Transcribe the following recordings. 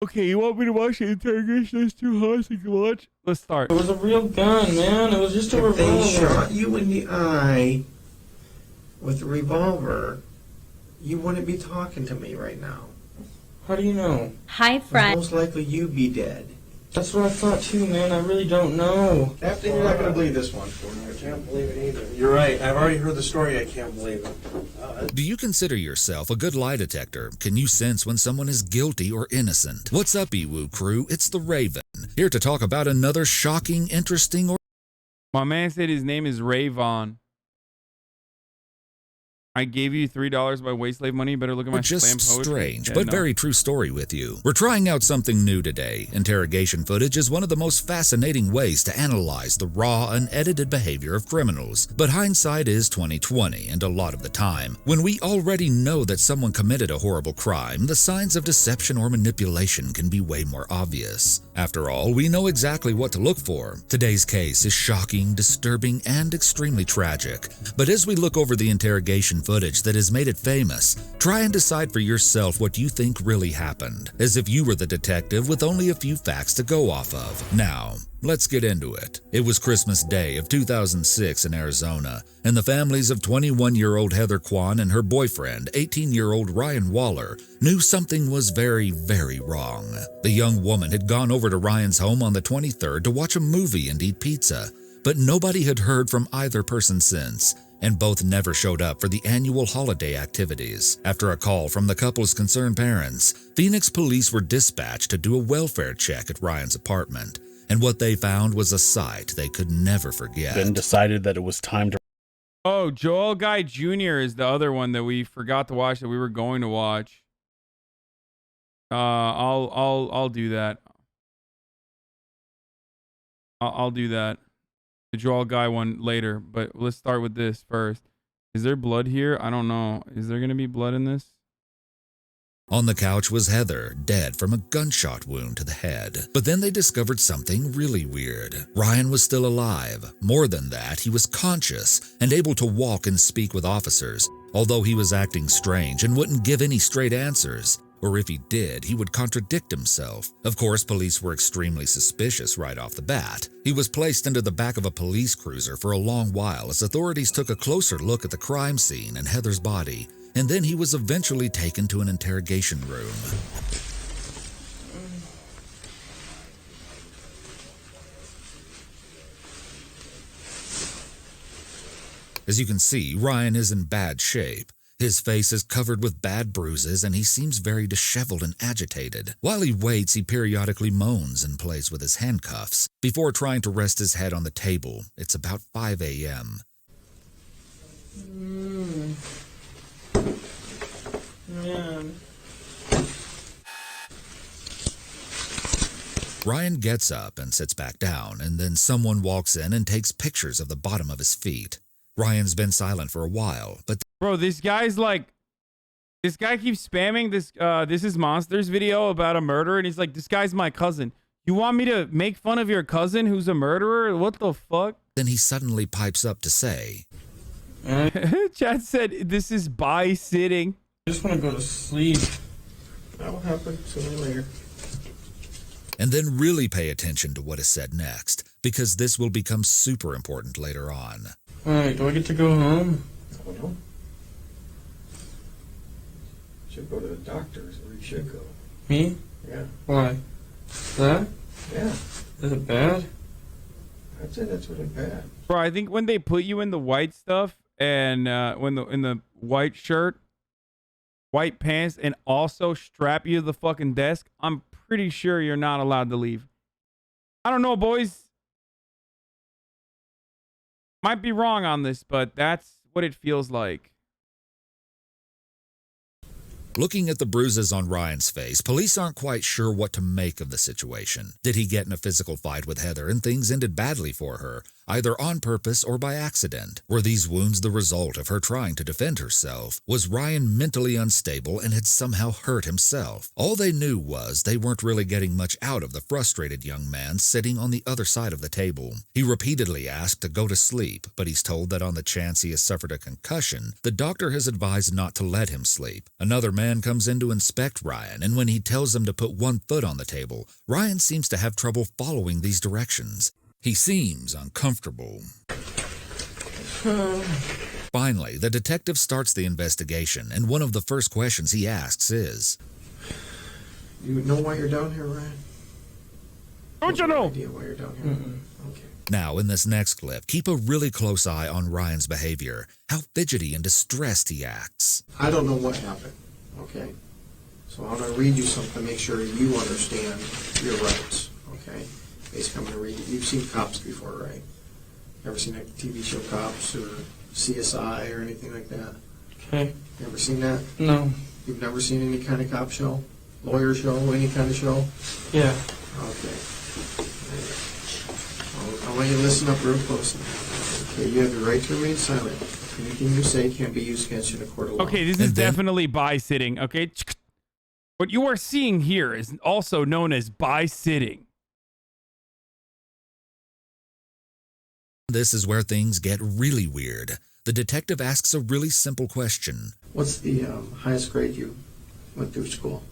Okay, you want me to watch the interrogation? That's too hard to watch. Let's start. It was a real gun, man. It was just a revolver. They shot you in the eye with a revolver. You wouldn't be talking to me right now. How do you know? Hi, friend. Most likely you'd be dead. That's what I thought too, man. I really don't know. Captain, you're not going to believe this one. I can't believe it either. You're right. I've already heard the story. I can't believe it. Do you consider yourself a good lie detector? Can you sense when someone is guilty or innocent? What's up, Ewu crew? It's the Raven, here to talk about another shocking, interesting, or... My man said his name is Rayvon. I gave you $3 by Wasteslave money. You better look at my just slam poetry. strange, Yeah, but no. very true story with you. We're trying out something new today. Interrogation footage is one of the most fascinating ways to analyze the raw, unedited behavior of criminals. But hindsight is 20/20, and a lot of the time, when we already know that someone committed a horrible crime, the signs of deception or manipulation can be way more obvious. After all, we know exactly what to look for. Today's case is shocking, disturbing, and extremely tragic. But as we look over the interrogation footage that has made it famous, try and decide for yourself what you think really happened, as if you were the detective with only a few facts to go off of. Now, let's get into it. It was Christmas Day of 2006 in Arizona, and the families of 21-year-old Heather Kwan and her boyfriend, 18-year-old Ryan Waller, knew something was very, very wrong. The young woman had gone over to Ryan's home on the 23rd to watch a movie and eat pizza, but nobody had heard from either person since, and both never showed up for the annual holiday activities. After a call from the couple's concerned parents, Phoenix police were dispatched to do a welfare check at Ryan's apartment, and what they found was a sight they could never forget. Then decided that it was time to... Oh, Joel Guy Jr. is the other one that we forgot to watch that we were going to watch. I'll do that. I'll do that. The Joel Guy one later, but let's start with this first. Is there blood here? I don't know. Is there gonna be blood in this? On the couch was Heather, dead from a gunshot wound to the head. But then they discovered something really weird. Ryan was still alive. More than that, he was conscious and able to walk and speak with officers, although he was acting strange and wouldn't give any straight answers. Or if he did, he would contradict himself. Of course, police were extremely suspicious right off the bat. He was placed into the back of a police cruiser for a long while as authorities took a closer look at the crime scene and Heather's body, and then he was eventually taken to an interrogation room. As you can see, Ryan is in bad shape. His face is covered with bad bruises and he seems very disheveled and agitated. While he waits, he periodically moans and plays with his handcuffs. Before trying to rest his head on the table, it's about 5 a.m. Man. Ryan gets up and sits back down, and then someone walks in and takes pictures of the bottom of his feet. Ryan's been silent for a while, but Bro, this guy's like, this guy keeps spamming this is Monsters video about a murder, and he's like, this guy's my cousin. You want me to make fun of your cousin who's a murderer? What the fuck? then he suddenly pipes up to say, Chad said this is by sitting. I just want to go to sleep. That will happen sooner or later. and then really pay attention to what is said next, because this will become super important later on. Alright, do I get to go home? I don't know. Should go to the doctor's, or you should go. Me? Yeah. Why? That? Yeah. Is it bad? I'd say that's really bad. Bro, I think when they put you in the white stuff and in the white shirt, white pants, and also strap you to the fucking desk, I'm pretty sure you're not allowed to leave. I don't know, boys. Might be wrong on this, but that's what it feels like. Looking at the bruises on Ryan's face, police aren't quite sure what to make of the situation. Did he get in a physical fight with Heather and things ended badly for her? either on purpose or by accident. Were these wounds the result of her trying to defend herself? Was Ryan mentally unstable and had somehow hurt himself? All they knew was they weren't really getting much out of the frustrated young man sitting on the other side of the table. He repeatedly asked to go to sleep, but he's told that on the chance he has suffered a concussion, the doctor has advised not to let him sleep. Another man comes in to inspect Ryan, and when he tells him to put one foot on the table, Ryan seems to have trouble following these directions. He seems uncomfortable. Finally, the detective starts the investigation, and one of the first questions he asks is, You know why you're down here, Ryan? Don't you No know? idea why you're down here. Okay. Now, in this next clip, keep a really close eye on Ryan's behavior, how fidgety and distressed he acts. I don't know what happened, okay? So I'm going to read you something to make sure you understand your rights, okay? Basically, I'm going to read you. You've seen Cops before, right? Ever seen a TV show Cops or CSI or anything like that? Okay. You ever seen that? No. You've never seen any kind of cop show? Lawyer show? Any kind of show? Yeah. Okay. I want you to listen up real closely. Okay, you have the right to remain silent. Anything you say can be used against you in a court of law. Okay, this is And then- definitely bi-sitting, okay? What you are seeing here is also known as bi-sitting. This is where things get really weird. The detective asks a really simple question. What's the highest grade you went through school?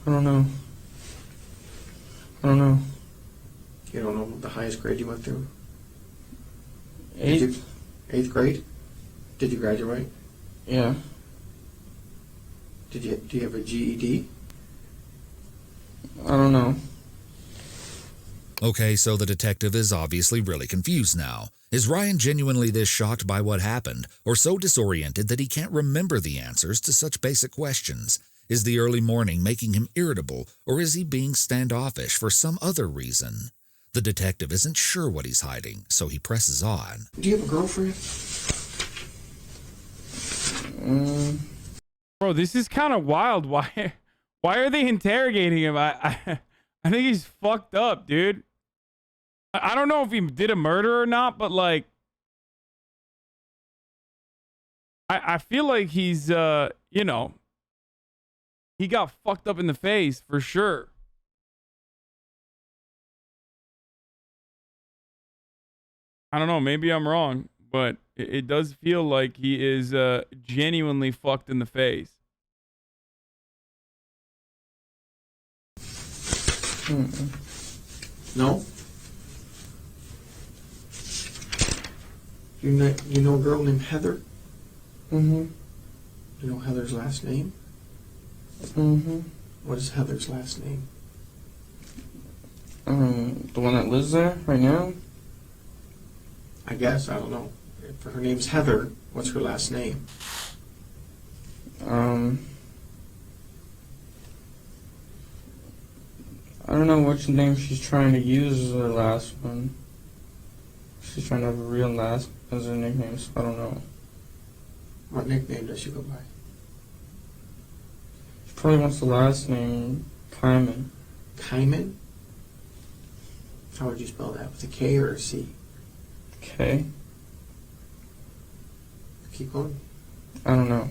I don't know. I don't know. You don't know the highest grade you went through? Eight? Did you, 8th grade? Did you graduate? Yeah. Do you have a GED? I don't know. Okay, so the detective is obviously really confused now. Is Ryan genuinely this shocked by what happened, or so disoriented that he can't remember the answers to such basic questions? Is the early morning making him irritable, or is he being standoffish for some other reason? The detective isn't sure what he's hiding, so he presses on. Do you have a girlfriend? Bro, this is kind of wild. Why are they interrogating him? I think he's fucked up, dude. I don't know if he did a murder or not, but like I feel like he's you know, he got fucked up in the face for sure. I don't know, maybe I'm wrong, but it does feel like he is genuinely fucked in the face. No? You know a girl named Heather? Mm-hmm. You know Heather's last name? Mm-hmm. What is Heather's last name? The one that lives there right now? I guess, I don't know. If her name's Heather, what's her last name? I don't know which name she's trying to use as her last one. She's trying to have a real last as her nickname, so I don't know. What nickname does she go by? She probably wants the last name, Kyman. Kyman? How would you spell that? With a K or a C? Okay. Keep going. I don't know.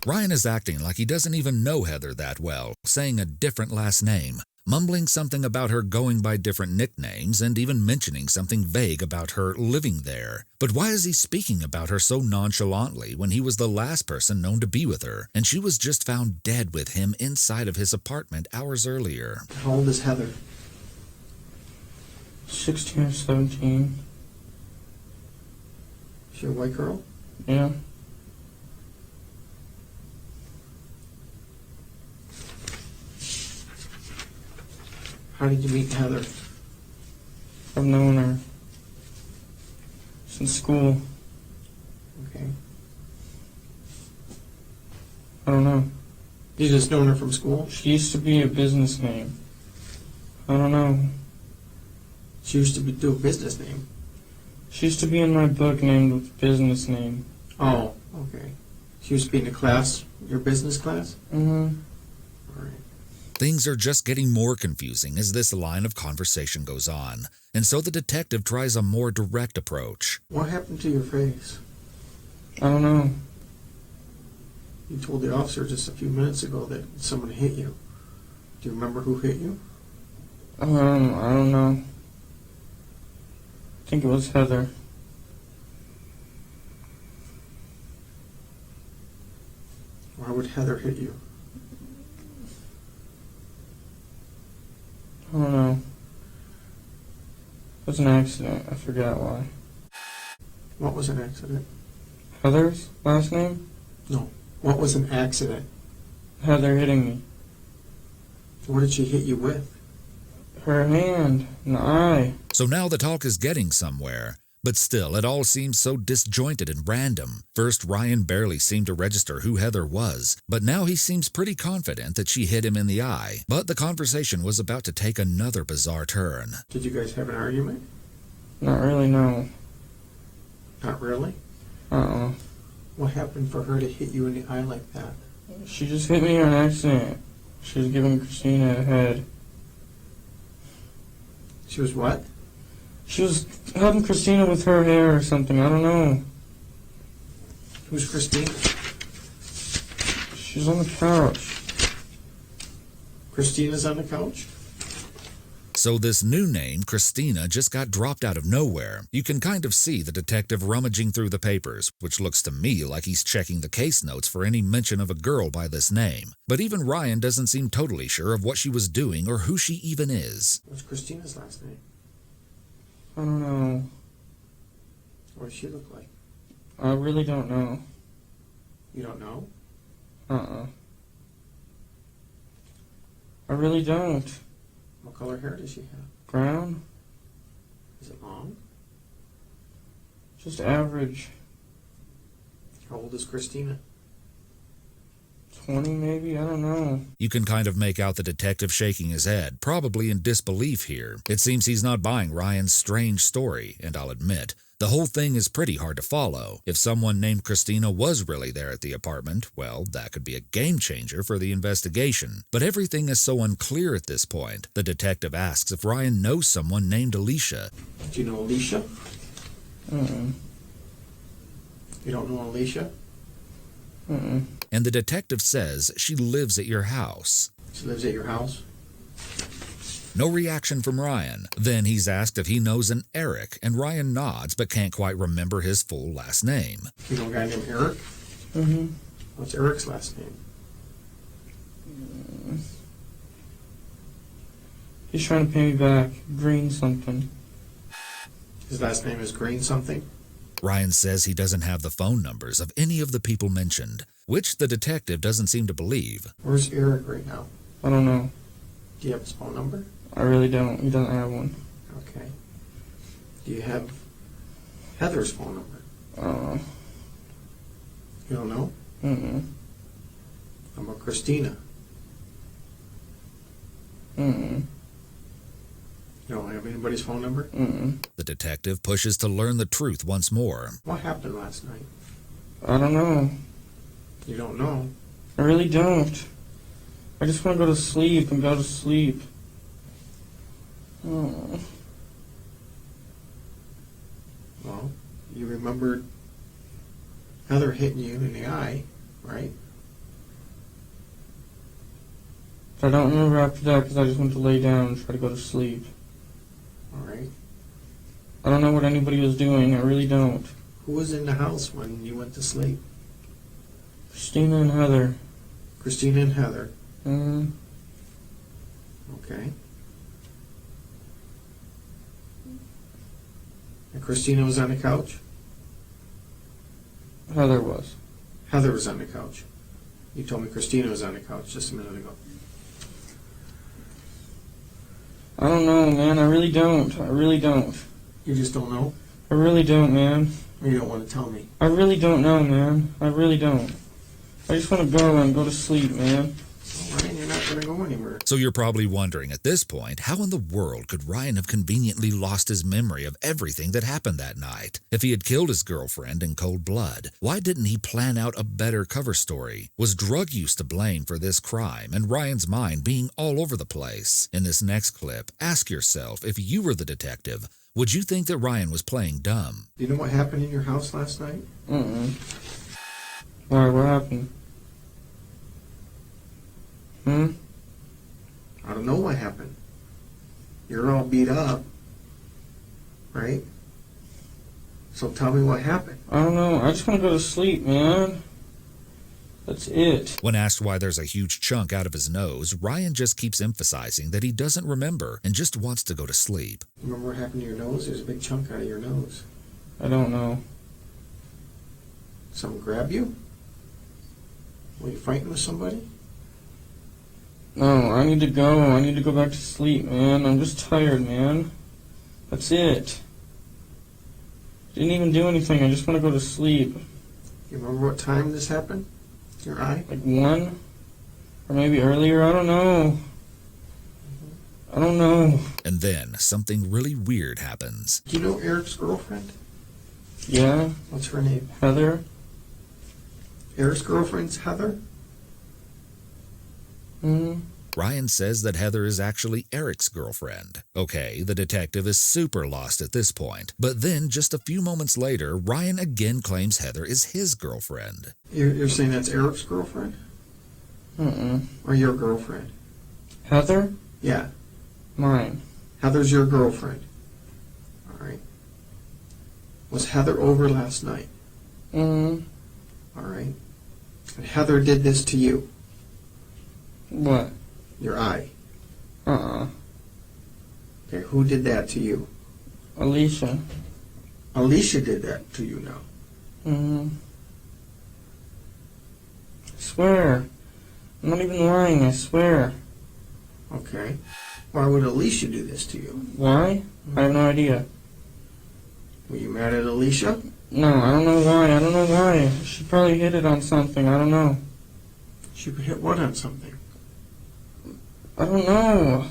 Ryan is acting like he doesn't even know Heather that well, saying a different last name, mumbling something about her going by different nicknames, and even mentioning something vague about her living there. But why is he speaking about her so nonchalantly when he was the last person known to be with her, and she was just found dead with him inside of his apartment hours earlier? How old is Heather? 16 or 17. Is she a white girl? Yeah. How did you meet Heather? I've known her since school. Okay. I don't know. You just known her from school? She used to be a business name. I don't know. She used to do a business name. She used to be in my book named with business name. Oh, okay. She used to be in the class, your business class? Mm-hmm. All right. Things are just getting more confusing as this line of conversation goes on, and so the detective tries a more direct approach. What happened to your face? I don't know. You told the officer just a few minutes ago that someone hit you. Do you remember who hit you? I don't know. I think it was Heather. Why would Heather hit you? I don't know. It was an accident. I forgot why. What was an accident? Heather's last name? No. What was an accident? Heather hitting me. What did she hit you with? Her hand in the eye. So now the talk is getting somewhere, but still it all seems so disjointed and random. First, Ryan barely seemed to register who Heather was, but now he seems pretty confident that she hit him in the eye. But the conversation was about to take another bizarre turn. Did you guys have an argument? Not really, no. Not really? Uh-uh. What happened for her to hit you in the eye like that? She just hit me on accident. She was giving Christina a head. She was what? She was helping Christina with her hair or something. I don't know. Who's Christina? She's on the couch. Christina's on the couch? So this new name, Christina, just got dropped out of nowhere. You can kind of see the detective rummaging through the papers, which looks to me like he's checking the case notes for any mention of a girl by this name. But even Ryan doesn't seem totally sure of what she was doing or who she even is. What's Christina's last name? I don't know. What does she look like? I really don't know. You don't know? Uh-uh. I really don't. What color hair does she have? Brown? Is it long? Just average. How old is Christina? 20 maybe? I don't know. You can kind of make out the detective shaking his head, probably in disbelief here. It seems he's not buying Ryan's strange story, and I'll admit, the whole thing is pretty hard to follow. If someone named Christina was really there at the apartment, well, that could be a game changer for the investigation. But everything is so unclear at this point. The detective asks if Ryan knows someone named Alicia. Do you know Alicia? Mm-mm. You don't know Alicia? Mm-mm. And the detective says she lives at your house. She lives at your house? No reaction from Ryan. Then he's asked if he knows an Eric, and Ryan nods but can't quite remember his full last name. You know a guy named Eric? Mm-hmm. What's Eric's last name? He's trying to pay me back. Green something. His last name is Green something? Ryan says he doesn't have the phone numbers of any of the people mentioned, which the detective doesn't seem to believe. Where's Eric right now? I don't know. Do you have his phone number? I really don't. He doesn't have one. Okay. Do you have Heather's phone number? You don't know? Mm-mm. How about Christina? Mm-mm. You don't have anybody's phone number? Mm-mm. The detective pushes to learn the truth once more. What happened last night? I don't know. You don't know? I really don't. I just want to go to sleep and go to sleep. Oh. Well, you remembered Heather hitting you in the eye, right? I don't remember after that because I just went to lay down and try to go to sleep. All right. I don't know what anybody was doing. I really don't. Who was in the house when you went to sleep? Christina and Heather. Christina and Heather. Mm. Okay. And Christina was on the couch? Heather was. Heather was on the couch. You told me Christina was on the couch just a minute ago. I don't know, man. I really don't. I really don't. You just don't know? I really don't, man. Or you don't want to tell me? I really don't know, man. I really don't. I just want to go and go to sleep, man. All right, you're not going to go anywhere. So you're probably wondering at this point, how in the world could Ryan have conveniently lost his memory of everything that happened that night? If he had killed his girlfriend in cold blood, why didn't he plan out a better cover story? Was drug use to blame for this crime and Ryan's mind being all over the place? In this next clip, ask yourself, if you were the detective, would you think that Ryan was playing dumb? Do you know what happened in your house last night? Why, what happened? I don't know what happened. You're all beat up, right? So tell me what happened. I don't know. I just want to go to sleep, man. That's it. When asked why there's a huge chunk out of his nose, Ryan just keeps emphasizing that he doesn't remember and just wants to go to sleep. Remember what happened to your nose? There's a big chunk out of your nose. I don't know. Someone grab you? Were you fighting with somebody? No, I need to go. I need to go back to sleep, man. I'm just tired, man. That's it. Didn't even do anything. I just want to go to sleep. You remember what time this happened? Your eye? Like 1? Or maybe earlier? I don't know. I don't know. And then something really weird happens. Do you know Eric's girlfriend? Yeah? What's her name? Heather? Eric's girlfriend's Heather? Ryan says that Heather is actually Eric's girlfriend. Okay, the detective is super lost at this point, but then just a few moments later, Ryan again claims Heather is his girlfriend. You're saying that's Eric's girlfriend? Or your girlfriend? Heather? Yeah. Mine. Heather's your girlfriend. All right. Was Heather over last night? All right. And Heather did this to you. What? Your eye. Uh-uh. Okay, who did that to you? Alicia. Alicia did that to you now. I swear. I'm not even lying, I swear. Okay. Why would Alicia do this to you? Why? I have no idea. Were you mad at Alicia? No, I don't know why. I don't know why. She probably hit it on something. I don't know. She hit what on something? I don't know.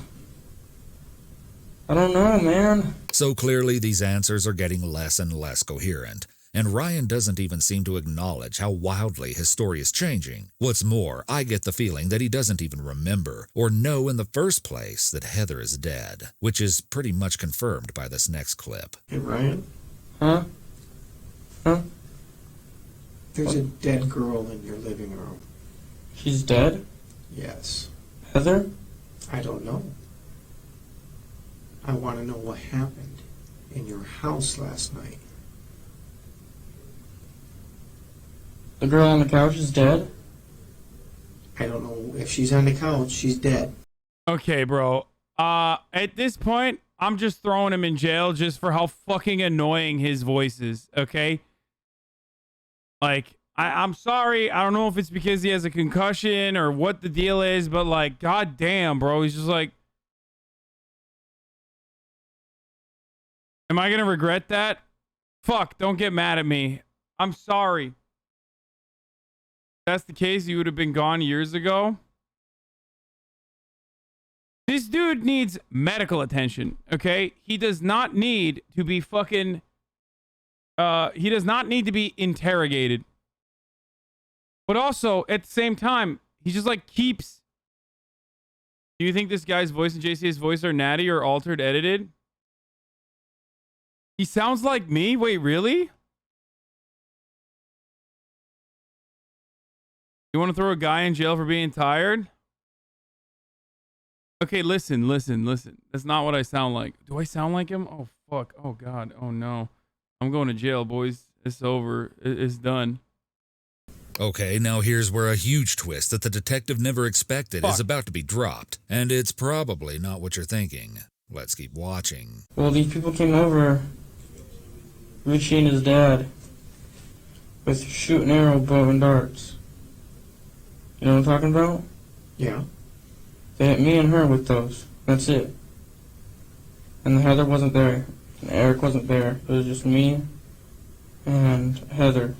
I don't know, man. So clearly these answers are getting less and less coherent, and Ryan doesn't even seem to acknowledge how wildly his story is changing. What's more, I get the feeling that he doesn't even remember or know in the first place that Heather is dead, which is pretty much confirmed by this next clip. Hey, Ryan? Huh? There's a dead girl in your living room. She's dead? Yes. Heather? I don't know. I want to know what happened in your house last night. The girl on the couch is dead? I don't know if she's on the couch. She's dead. Okay, bro. At this point, I'm just throwing him in jail just for how fucking annoying his voice is, okay? Like, I'm sorry. I don't know if it's because he has a concussion or what the deal is, but like, goddamn, bro. He's just like, am I going to regret that? Fuck, don't get mad at me. I'm sorry. If that's the case, you would have been gone years ago. This dude needs medical attention, okay? He does not need to be fucking... he does not need to be interrogated. But also, at the same time, he just like keeps... Do you think this guy's voice and JC's voice are natty or altered, edited? He sounds like me? Wait, really? You want to throw a guy in jail for being tired? Okay, listen. That's not what I sound like. Do I sound like him? Oh, fuck. Oh, God. Oh, no. I'm going to jail, boys. It's over. It's done. Okay, now here's where a huge twist that the detective never expected is about to be dropped, and it's probably not what you're thinking. Let's keep watching. Well, these people came over. Richie and his dad. With shoot and arrow, bow and darts. You know what I'm talking about? Yeah. They hit me and her with those. That's it. And Heather wasn't there. And Eric wasn't there. It was just me and Heather.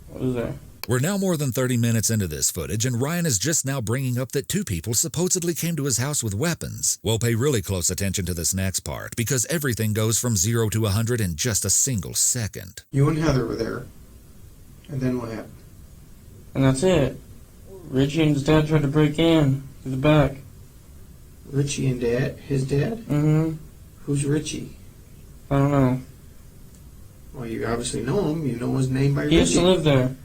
What was there? We're now more than 30 minutes into this footage, and Ryan is just now bringing up that 2 people supposedly came to his house with weapons. We'll pay really close attention to this next part, because everything goes from 0 to 100 in just a single second. You and Heather were there. And then what happened? And that's it. Richie and his dad tried to break in through the back. Richie and Dad? His dad? Mm-hmm. Who's Richie? I don't know. Well, you obviously know him. You know his name by He used to Richie. live there.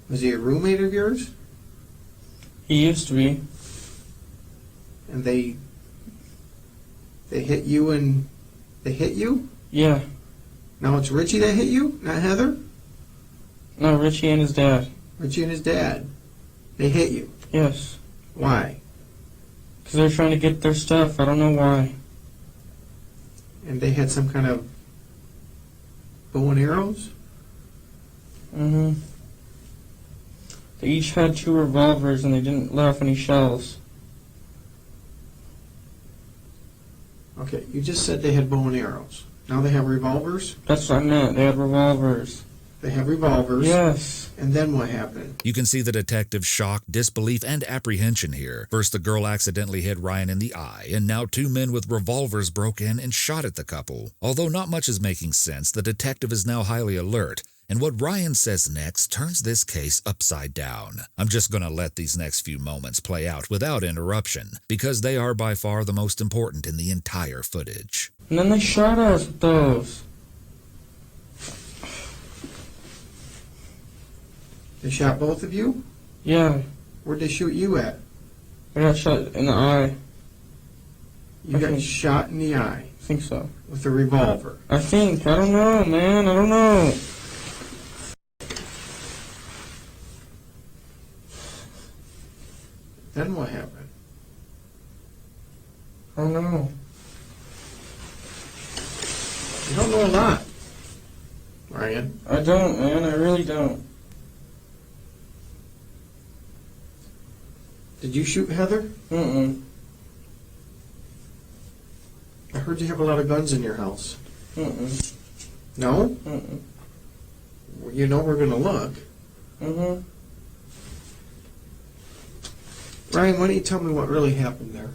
Was he a roommate of yours? He used to be. And they hit you and they hit you? Yeah. Now it's Richie that hit you, not Heather? No, Richie and his dad. Richie and his dad. They hit you. Yes. Why? Because they're trying to get their stuff. I don't know why. And they had some kind of bow and arrows? Mm-hmm. They each had 2 revolvers and they didn't let off any shells. Okay, you just said they had bow and arrows. Now they have revolvers? That's what I meant. They had revolvers. They have revolvers. Yes. And then what happened? You can see the detective's shock, disbelief, and apprehension here. First, the girl accidentally hit Ryan in the eye, and now 2 men with revolvers broke in and shot at the couple. Although not much is making sense, the detective is now highly alert, and what Ryan says next turns this case upside down. I'm just gonna let these next few moments play out without interruption, because they are by far the most important in the entire footage. And then they shot us with those. They shot both of you? Yeah. Where'd they shoot you at? I got shot in the eye. You got Okay. shot in the eye I think so. with a revolver. I think. I don't know, man. I don't know. Then what happened? I don't know. You don't know a lot, Ryan. I don't, man. I really don't. Did you shoot Heather? Mm-mm. I heard you have a lot of guns in your house. Mm-mm. No? Mm-mm. Well, you know we're gonna look. Mm-hmm. Ryan, why don't you tell me what really happened there?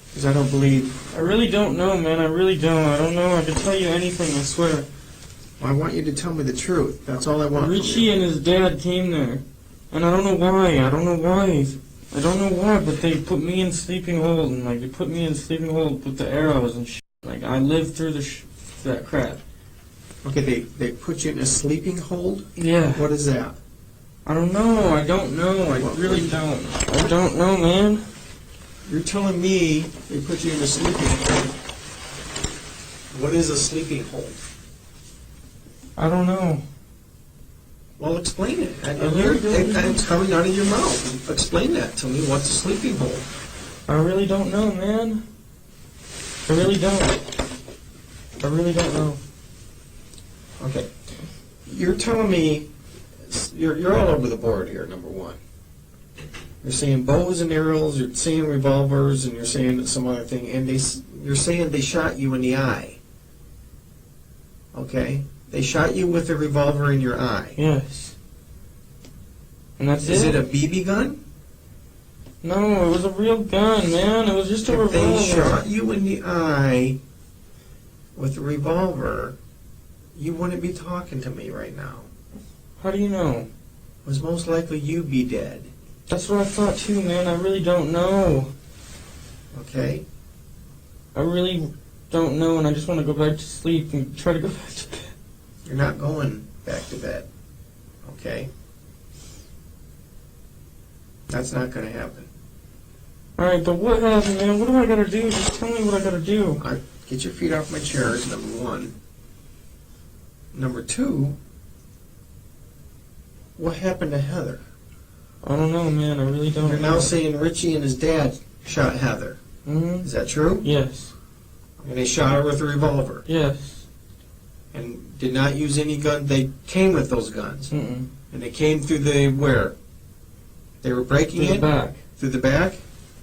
Because I don't believe... I really don't know, man. I really don't. I don't know. I can tell you anything, I swear. I want you to tell me the truth. That's all I want from Richie you. and his dad came there. And I don't know why. I don't know why. I don't know why, but they put me in sleeping hold. And, like, they put me in sleeping hold with the arrows and shit. Like, I lived through that crap. Okay, they put you in a sleeping hold? Yeah. What is that? I don't know. I don't know. I really don't. I don't know, man. You're telling me they put you in a sleeping hold. What is a sleeping hold? I don't know. Well, explain it. really don't know. It's coming out of your mouth. Explain that to me. What's a sleeping hold? I really don't know, man. I really don't. I really don't know. Okay. You're telling me you're all over the board here, number one. You're saying bows and arrows, you're saying revolvers, and you're saying some other thing, and you're saying they shot you in the eye. Okay? They shot you with a revolver in your eye. Yes. And that's Is it it? a BB gun? No, it was a real gun, man. It was just a If they revolver. shot you in the eye with a revolver, you wouldn't be talking to me right now. How do you know? It was most likely you be dead. That's what I thought too, man. I really don't know. Okay? I really don't know, and I just want to go back to sleep and try to go back to bed. You're not going back to bed. Okay? That's not going to happen. Alright, but what happened, man? What do I gotta do? Just tell me what I gotta do. All right, get your feet off my chair is number one. Number two, what happened to Heather? I don't know, man. I really don't You're know. now saying Richie and his dad shot Heather. Mm-hmm. Is that true? Yes. And they shot her with a revolver. Yes. And did not use any gun. They came with those guns. Mm-mm. And they came through the where? They were breaking Through the in? back. Through the back?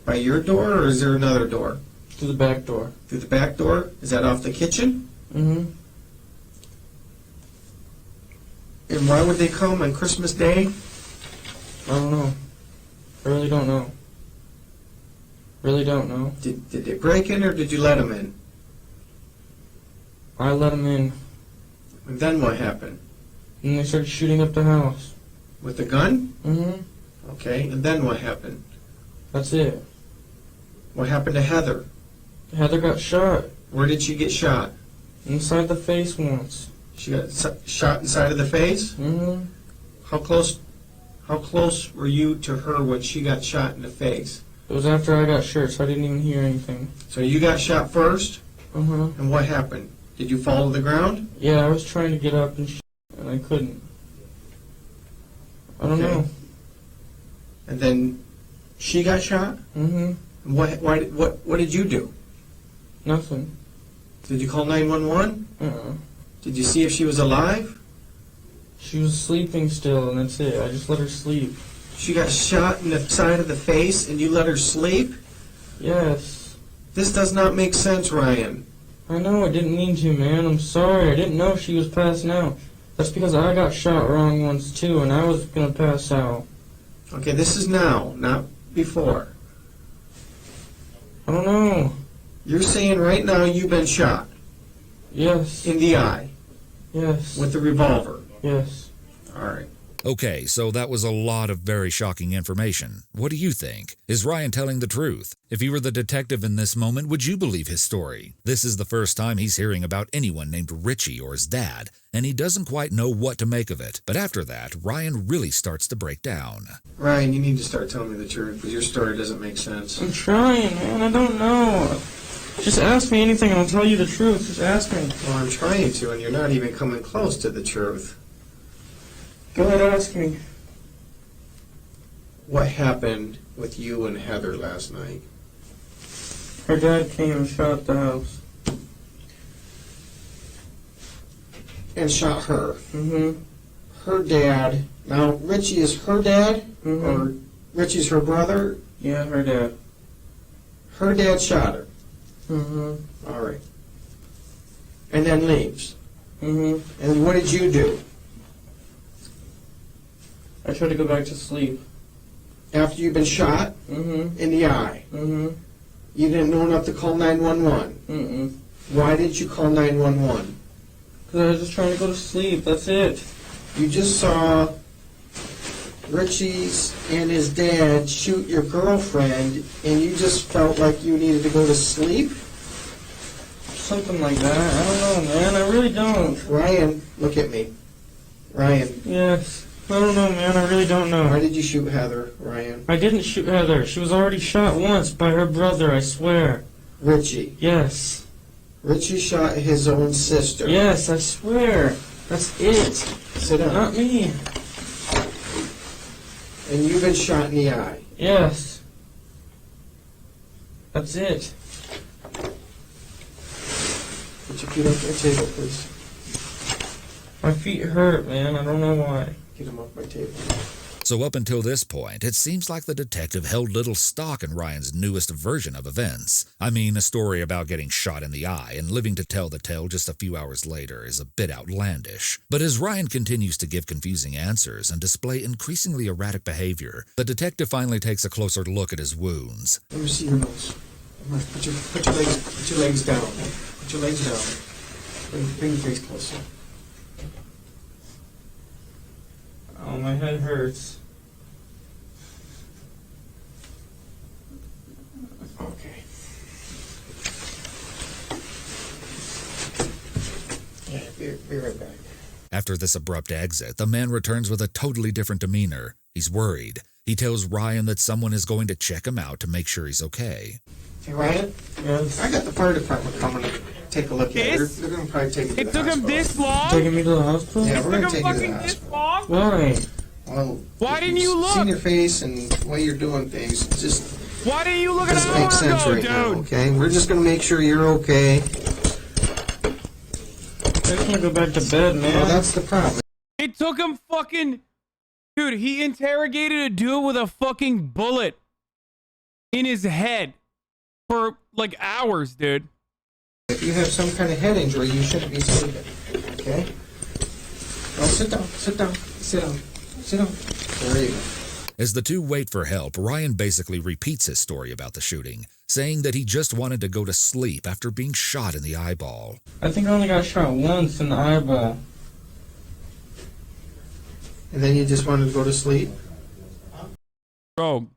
By your door, or is there another door? Through the back door. Through the back door? Is that off the kitchen? Mm-hmm. And why would they come on Christmas Day I don't know. I really don't know. Really don't know. Did they break in or did you let them in? I let them in, And then what happened? and they started shooting up the house. With the gun? Mm-hmm. Okay, and then what happened? That's it. What happened to Heather? Heather got shot Where did she get shot? inside the face once. She got shot inside of the face? Mm-hmm. How close were you to her when she got shot in the face? It was after I got shot, so I didn't even hear anything. So you got shot first, Uh-huh. and what happened? Did you fall to the ground? Yeah, I was trying to get up and I couldn't. I don't Okay. know. And then she got shot? Mm-hmm. And what did you do? Nothing. Did you call 911? Uh-uh. Did you see if she was alive? She was sleeping still, and that's it. I just let her sleep. She got shot in the side of the face and you let her sleep? Yes. This does not make sense, Ryan. I know, I didn't mean to, man. I'm sorry. I didn't know she was passing out. That's because I got shot wrong once, too, and I was gonna pass out. Okay, this is now, not before. I don't know. You're saying right now you've been shot Yes. in the eye Yes. with the revolver. Yes. All right. Okay, so that was a lot of very shocking information. What do you think? Is Ryan telling the truth? If you were the detective in this moment, would you believe his story? This is the first time he's hearing about anyone named Richie or his dad, and he doesn't quite know what to make of it. But after that, Ryan really starts to break down. Ryan, you need to start telling me the truth because your story doesn't make sense. I'm trying, man. I don't know. Just ask me anything and I'll tell you the truth. Just ask me. Well, I'm trying to, and you're not even coming close to the truth. Go ahead, ask me. What happened with you and Heather last night? Her dad came and shot the house. And shot her. Mm-hmm. Her dad. Now, Richie is her dad? Mm-hmm. Or Richie's her brother? Yeah, her dad. Her dad shot her. Mm-hmm. All right. And then leaves. Mm-hmm. And what did you do? I tried to go back to sleep. After you've been shot Mm-hmm. in the eye, Mm-hmm. you didn't know enough to call 911. Mm-mm. Why didn't you call 911? Because I was just trying to go to sleep. That's it. You just saw Richie's and his dad shoot your girlfriend, and you just felt like you needed to go to sleep? Something like that. I don't know, man. I really don't. Ryan, look at me. Ryan, Yes. I don't know, man. I really don't know. why did you shoot Heather, Ryan? I didn't shoot Heather. She was already shot once by her brother, I swear. Richie. Yes. Richie shot his own sister. Yes, I swear. That's it. Sit down. Not me. And you've been shot in the eye. Yes. That's it. Put your feet up on the table, please. My feet hurt, man. I don't know why. Get them off my table. So up until this point, it seems like the detective held little stock in Ryan's newest version of events. I mean, a story about getting shot in the eye and living to tell the tale just a few hours later is a bit outlandish. But as Ryan continues to give confusing answers and display increasingly erratic behavior, the detective finally takes a closer look at his wounds. Let me see your nose. Put your legs down. Put your legs down. Bring your face closer. Oh, my head hurts. Okay. Yeah, be right back. After this abrupt exit, the man returns with a totally different demeanor. He's worried. He tells Ryan that someone is going to check him out to make sure he's okay. Hey, Ryan, Yes. I got the fire department coming to take a look at it. They're going to probably take you to It the took him hospital. this long? Taking me to the hospital? Yeah, we're It going took to him take you to the fucking this hospital. long? Why? Well, Why didn't you look? Seeing your face and the way you're doing things just Why didn't you look at doesn't an make hour sense ago, right now, dude? okay? We're just going to make sure you're okay. I can't go back to bed, man. Well, that's the problem. It took him fucking... Dude, he interrogated a dude with a fucking bullet in his head for like hours, dude. If you have some kind of head injury, you shouldn't be sleeping, okay? Well, sit down, sit down, sit down, sit down. There you go. As the two wait for help, Ryan basically repeats his story about the shooting, saying that he just wanted to go to sleep after being shot in the eyeball. I think I only got shot once in the eyeball. And then you just wanted to go to sleep? Bro,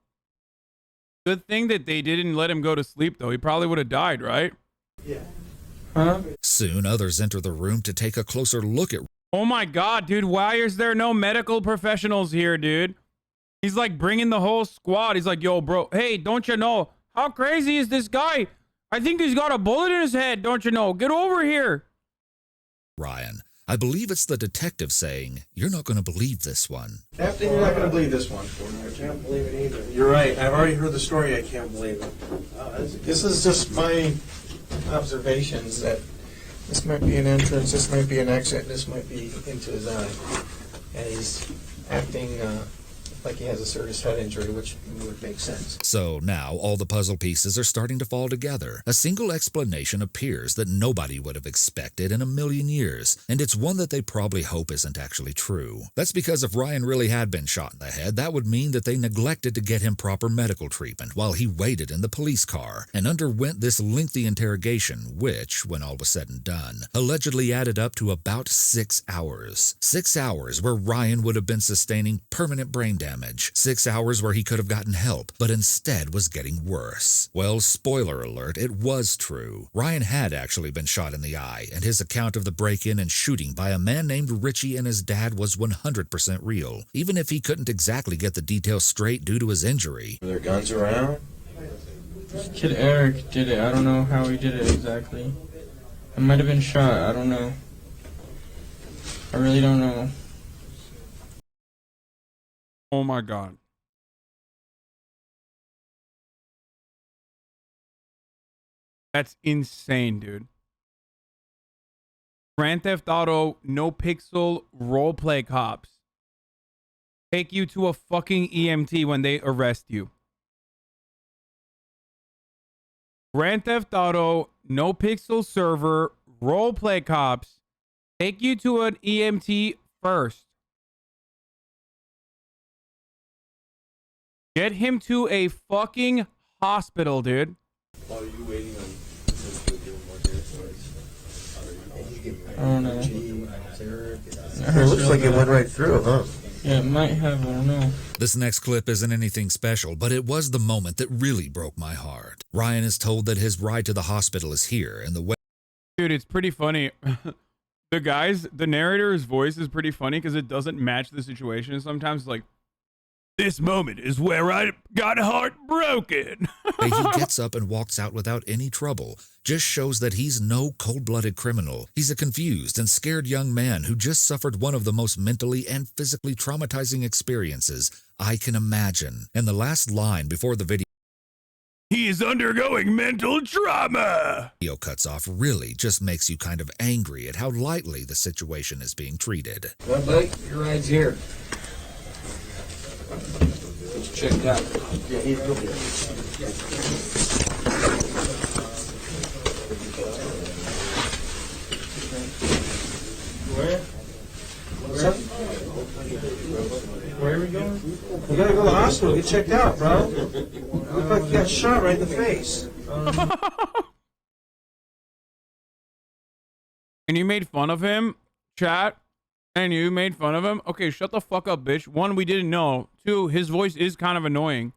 good thing that they didn't let him go to sleep, though. He probably would have died, right? Yeah. Huh? Soon, others enter the room to take a closer look at. Oh my God, dude. Why is there no medical professionals here, dude? He's like bringing the whole squad. He's like, yo, bro, hey, don't you know? How crazy is this guy? I think he's got a bullet in his head, don't you know? Get over here. Ryan. I believe it's the detective saying, "You're not going to believe this one." Captain, you're not going to believe this one. I can't believe it either. You're right. I've already heard the story. I can't believe it. This is just my observations that this might be an entrance, this might be an exit, this might be into his eye. And he's acting like he has a serious head injury, which would make sense. So now all the puzzle pieces are starting to fall together. A single explanation appears that nobody would have expected in a million years, and it's one that they probably hope isn't actually true. That's because if Ryan really had been shot in the head, that would mean that they neglected to get him proper medical treatment while he waited in the police car and underwent this lengthy interrogation, which, when all was said and done, allegedly added up to about 6 hours. 6 hours where Ryan would have been sustaining permanent brain damage. 6 hours where he could have gotten help, but instead was getting worse. Well, spoiler alert, it was true. Ryan had actually been shot in the eye, and his account of the break-in and shooting by a man named Richie and his dad was 100% real, even if he couldn't exactly get the details straight due to his injury. Are there guns around? Kid Eric did it. I don't know how he did it exactly. I might have been shot. I don't know. I really don't know. Oh my God. That's insane, dude. Grand Theft Auto, no pixel, roleplay cops take you to a fucking EMT when they arrest you. Grand Theft Auto, no pixel server, roleplay cops take you to an EMT first. Get him to a fucking hospital, dude. While you waiting on I don't know. It looks like it went right through, huh? Yeah, it might have. I don't know. This next clip isn't anything special, but it was the moment that really broke my heart. Ryan is told that his ride to the hospital is here, and the way. Dude, it's pretty funny. The narrator's voice is pretty funny because it doesn't match the situation. Sometimes, like, this moment is where I got heartbroken. He gets up and walks out without any trouble just shows that he's no cold-blooded criminal. He's a confused and scared young man who just suffered one of the most mentally and physically traumatizing experiences I can imagine. And the last line before the video He is undergoing mental trauma. cuts off really just makes you kind of angry at how lightly the situation is being treated. Well, Blake, your ride's here. Checked out. Yeah, he's good. Where? Where are we going? We gotta go to the hospital, get checked out, bro. Look like you got shot right in the face. And you made fun of him, chat? And you made fun of him? Okay, shut the fuck up, bitch. One, we didn't know. Two, his voice is kind of annoying.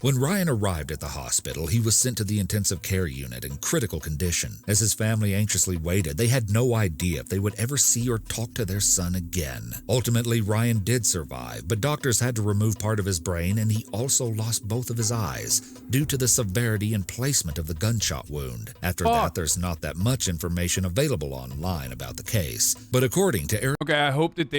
When Ryan arrived at the hospital, he was sent to the intensive care unit in critical condition. As his family anxiously waited, they had no idea if they would ever see or talk to their son again. Ultimately, Ryan did survive, but doctors had to remove part of his brain, and he also lost both of his eyes due to the severity and placement of the gunshot wound. After that, there's not that much information available online about the case. But according to Okay, I hope that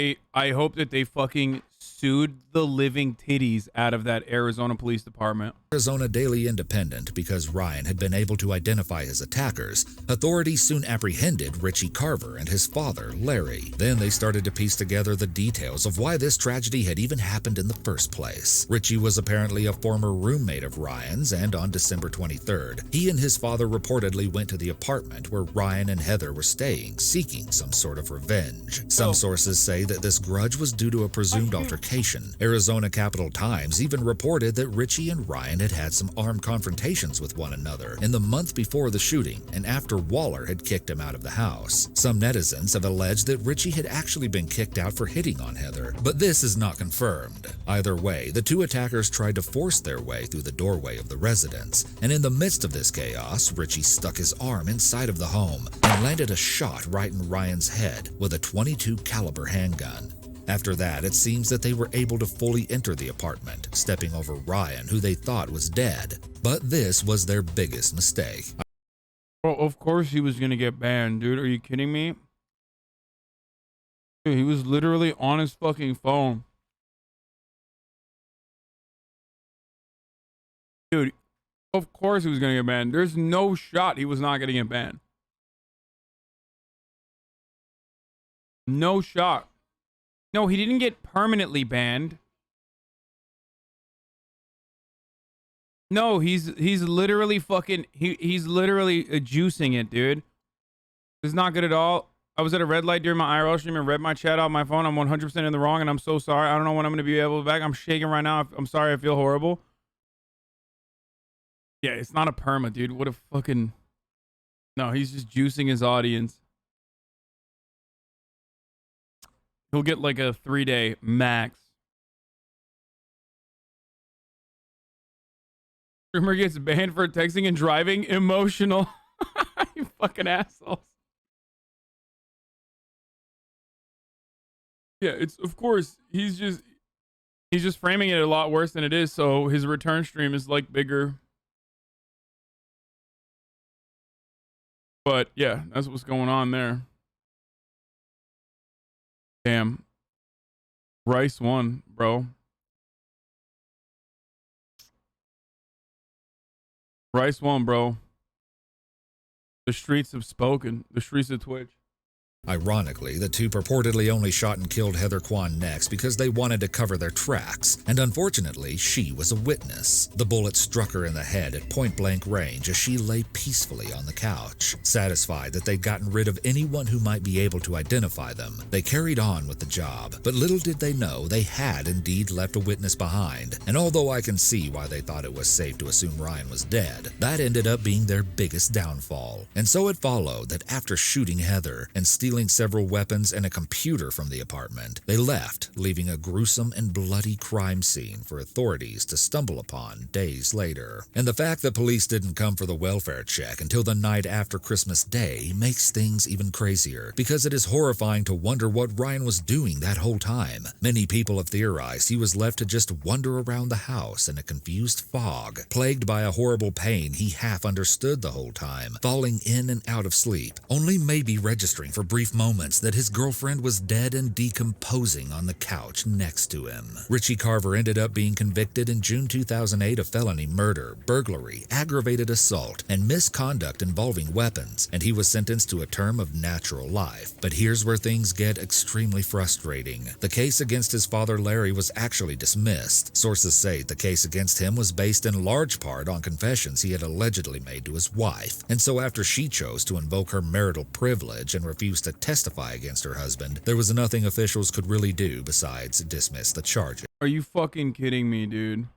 they fucking sued the living titties out of that Arizona Police Department. Arizona Daily Independent because Ryan had been able to identify his attackers, authorities soon apprehended Richie Carver and his father, Larry. Then they started to piece together the details of why this tragedy had even happened in the first place. Richie was apparently a former roommate of Ryan's, and on December 23rd, he and his father reportedly went to the apartment where Ryan and Heather were staying, seeking some sort of revenge. Some sources say that this grudge was due to a presumed altercation. Arizona Capital Times even reported that Richie and Ryan had some armed confrontations with one another in the month before the shooting and after Waller had kicked him out of the house. Some netizens have alleged that Richie had actually been kicked out for hitting on Heather, but this is not confirmed. Either way, the two attackers tried to force their way through the doorway of the residence, and in the midst of this chaos, Richie stuck his arm inside of the home and landed a shot right in Ryan's head with a .22 caliber handgun. After that, it seems that they were able to fully enter the apartment, stepping over Ryan, who they thought was dead. But this was their biggest mistake. Well, of course he was gonna get banned, dude. Are you kidding me? Dude, he was literally on his fucking phone. Dude, of course he was gonna get banned. There's no shot he was not gonna get banned. No shot. No, he didn't get permanently banned. No, he's literally fucking he's literally juicing it, dude. It's not good at all. I was at a red light during my IRL stream and read my chat out my phone. I'm 100% in the wrong, and I'm so sorry. I don't know when I'm gonna be able to back. I'm shaking right now. I'm sorry. I feel horrible. Yeah, it's not a perma, dude. What a fucking. No, he's just juicing his audience. He'll get like a 3-day max. Streamer gets banned for texting and driving. Emotional. You fucking assholes. Yeah, it's of course he's just framing it a lot worse than it is, so his return stream is like bigger. But yeah, that's what's going on there. Damn. Rice won, bro. Rice won, bro. The streets have spoken. The streets of Twitch. Ironically, the two purportedly only shot and killed Heather Kwan next because they wanted to cover their tracks, and unfortunately, she was a witness. The bullet struck her in the head at point-blank range as she lay peacefully on the couch. Satisfied that they'd gotten rid of anyone who might be able to identify them, they carried on with the job, but little did they know they had indeed left a witness behind, and although I can see why they thought it was safe to assume Ryan was dead, that ended up being their biggest downfall. And so it followed that after shooting Heather and stealing several weapons and a computer from the apartment, they left, leaving a gruesome and bloody crime scene for authorities to stumble upon days later. And the fact that police didn't come for the welfare check until the night after Christmas Day makes things even crazier, because it is horrifying to wonder what Ryan was doing that whole time. Many people have theorized he was left to just wander around the house in a confused fog, plagued by a horrible pain he half understood the whole time, falling in and out of sleep, only maybe registering for brief moments that his girlfriend was dead and decomposing on the couch next to him. Richie Carver ended up being convicted in June 2008 of felony murder, burglary, aggravated assault, and misconduct involving weapons, and he was sentenced to a term of natural life. But here's where things get extremely frustrating. The case against his father Larry was actually dismissed. Sources say the case against him was based in large part on confessions he had allegedly made to his wife, and so after she chose to invoke her marital privilege and refused to testify against her husband, there was nothing officials could really do besides dismiss the charges. Are you fucking kidding me, dude?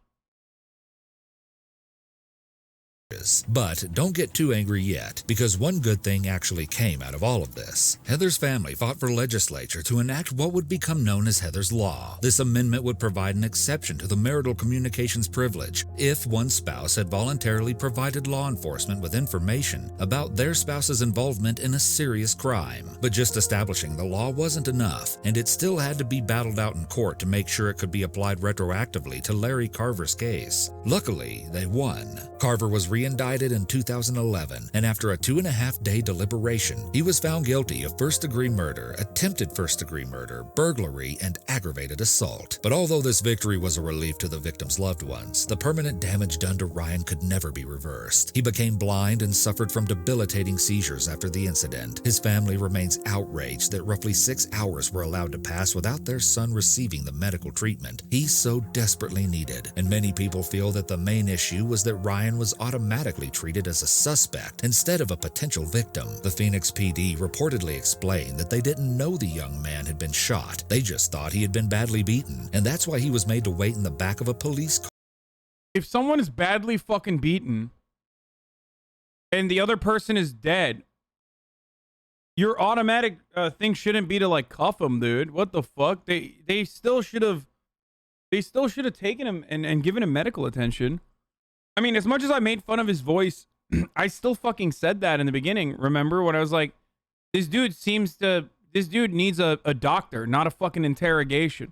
But don't get too angry yet, because one good thing actually came out of all of this. Heather's family fought for legislature to enact what would become known as Heather's Law. This amendment would provide an exception to the marital communications privilege if one spouse had voluntarily provided law enforcement with information about their spouse's involvement in a serious crime. But just establishing the law wasn't enough, and it still had to be battled out in court to make sure it could be applied retroactively to Larry Carver's case. Luckily, they won. Carver was re-indicted in 2011, and after a 2.5-day deliberation, he was found guilty of first-degree murder, attempted first-degree murder, burglary, and aggravated assault. But although this victory was a relief to the victim's loved ones, the permanent damage done to Ryan could never be reversed. He became blind and suffered from debilitating seizures after the incident. His family remains outraged that roughly 6 hours were allowed to pass without their son receiving the medical treatment he so desperately needed. And many people feel that the main issue was that Ryan was automatically treated as a suspect instead of a potential victim. The Phoenix PD reportedly explained that they didn't know the young man had been shot. They just thought he had been badly beaten, and that's why he was made to wait in the back of a police car. If someone is badly fucking beaten and the other person is dead, your automatic thing shouldn't be to like cuff him, dude. What the fuck? They still should have taken him and given him medical attention. I mean, as much as I made fun of his voice, I still fucking said that in the beginning. Remember when I was like, this dude needs a doctor, not a fucking interrogation.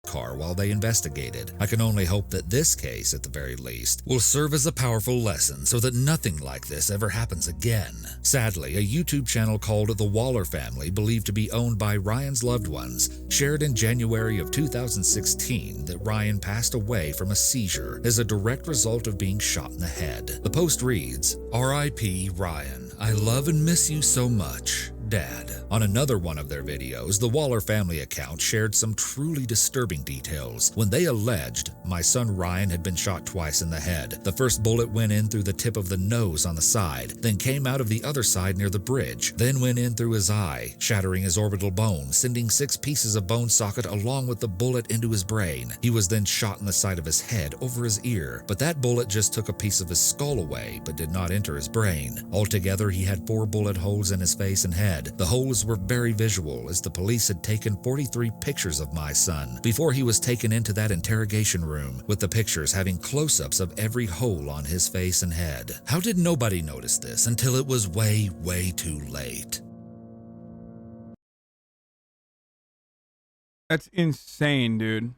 Car while they investigated. I can only hope that this case, at the very least, will serve as a powerful lesson so that nothing like this ever happens again. Sadly, a YouTube channel called The Waller Family, believed to be owned by Ryan's loved ones, shared in January of 2016 that Ryan passed away from a seizure as a direct result of being shot in the head. The post reads, "R.I.P. Ryan. I love and miss you so much. Dad." On another one of their videos, the Waller family account shared some truly disturbing details when they alleged my son Ryan had been shot twice in the head. The first bullet went in through the tip of the nose on the side, then came out of the other side near the bridge, then went in through his eye, shattering his orbital bone, sending 6 pieces of bone socket along with the bullet into his brain. He was then shot in the side of his head over his ear, but that bullet just took a piece of his skull away but did not enter his brain. Altogether, he had 4 bullet holes in his face and head. The holes were very visual, as the police had taken 43 pictures of my son before he was taken into that interrogation room, with the pictures having close-ups of every hole on his face and head. How did nobody notice this until it was way, way too late? That's insane, dude.